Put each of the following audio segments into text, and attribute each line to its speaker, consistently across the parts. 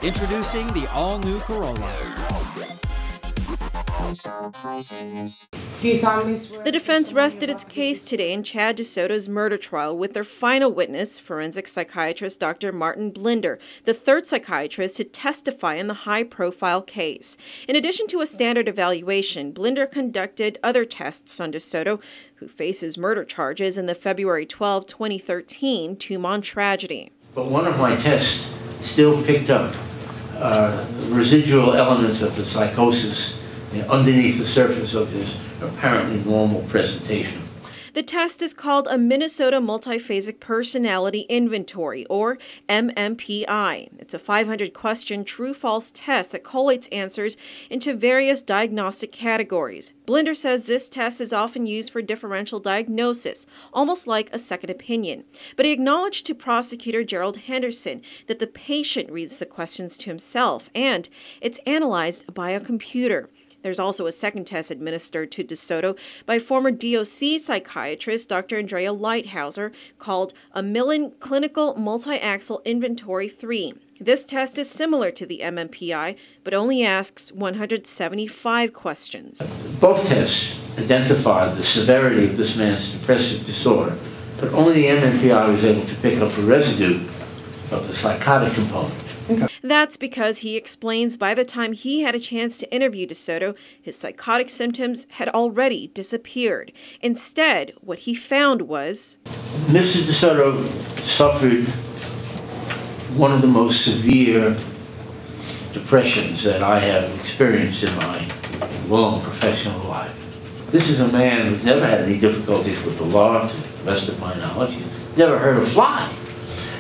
Speaker 1: Introducing the all-new Corolla.
Speaker 2: Do you solemnly swear?
Speaker 3: The defense rested its case today in Chad DeSoto's murder trial with their final witness, forensic psychiatrist Dr. Martin Blinder, the third psychiatrist to testify in the high-profile case. In addition to a standard evaluation, Blinder conducted other tests on DeSoto, who faces murder charges in the February 12, 2013 Tumon tragedy.
Speaker 4: But one of my tests still picked up residual elements of the psychosis underneath the surface of his apparently normal presentation.
Speaker 3: The test is called a Minnesota Multiphasic Personality Inventory, or MMPI. It's a 500-question true-false test that collates answers into various diagnostic categories. Blinder says this test is often used for differential diagnosis, almost like a second opinion. But he acknowledged to prosecutor Gerald Henderson that the patient reads the questions to himself, and it's analyzed by a computer. There's also a second test administered to DeSoto by former DOC psychiatrist Dr. Andrea Lighthouser called a Millen Clinical Multi-Axle Inventory 3. This test is similar to the MMPI, but only asks 175 questions.
Speaker 4: Both tests identified the severity of this man's depressive disorder, but only the MMPI was able to pick up a residue of the psychotic component.
Speaker 2: Okay.
Speaker 3: That's because, he explains, by the time he had a chance to interview DeSoto, his psychotic symptoms had already disappeared. Instead, what he found was
Speaker 4: Mr. DeSoto suffered one of the most severe depressions that I have experienced in my long professional life. This is a man who's never had any difficulties with the law, to the best of my knowledge. He's never heard a fly.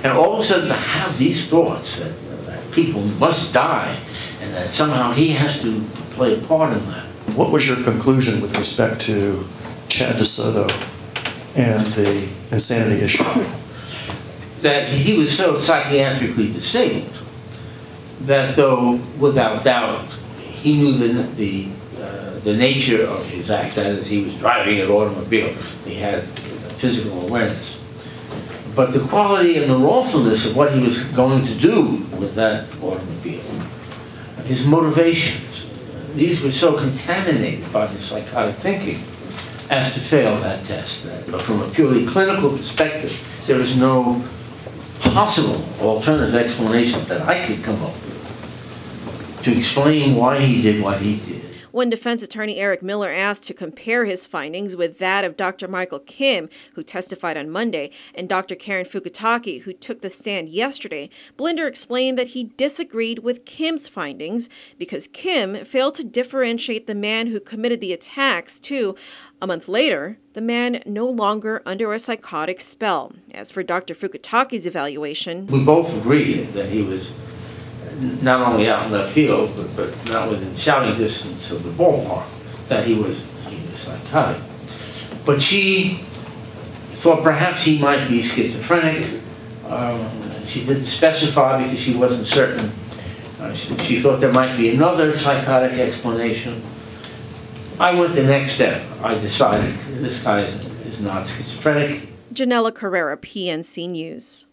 Speaker 4: And all of a sudden to have these thoughts that people must die, and that somehow he has to play a part in that.
Speaker 5: What was your conclusion with respect to Chad DeSoto and the insanity issue?
Speaker 4: That he was so psychiatrically disabled that, though without doubt he knew the nature of his act, that is, he was driving an automobile, he had physical awareness. But the quality and the wrongfulness of what he was going to do with that automobile, his motivations, these were so contaminated by his psychotic thinking as to fail that test. But from a purely clinical perspective, there is no possible alternative explanation that I could come up with to explain why he did what he did.
Speaker 3: When defense attorney Eric Miller asked to compare his findings with that of Dr. Michael Kim, who testified on Monday, and Dr. Karen Fukutake, who took the stand yesterday, Blinder explained that he disagreed with Kim's findings because Kim failed to differentiate the man who committed the attacks to, a month later, the man no longer under a psychotic spell. As for Dr. Fukutake's evaluation,
Speaker 4: we both agreed that he was not only out in left field, but not within shouting distance of the ballpark, that he was psychotic. But she thought perhaps he might be schizophrenic. She didn't specify because she wasn't certain. She thought there might be another psychotic explanation. I went the next step. I decided this guy is not schizophrenic.
Speaker 3: Janella Carrera, PNC News.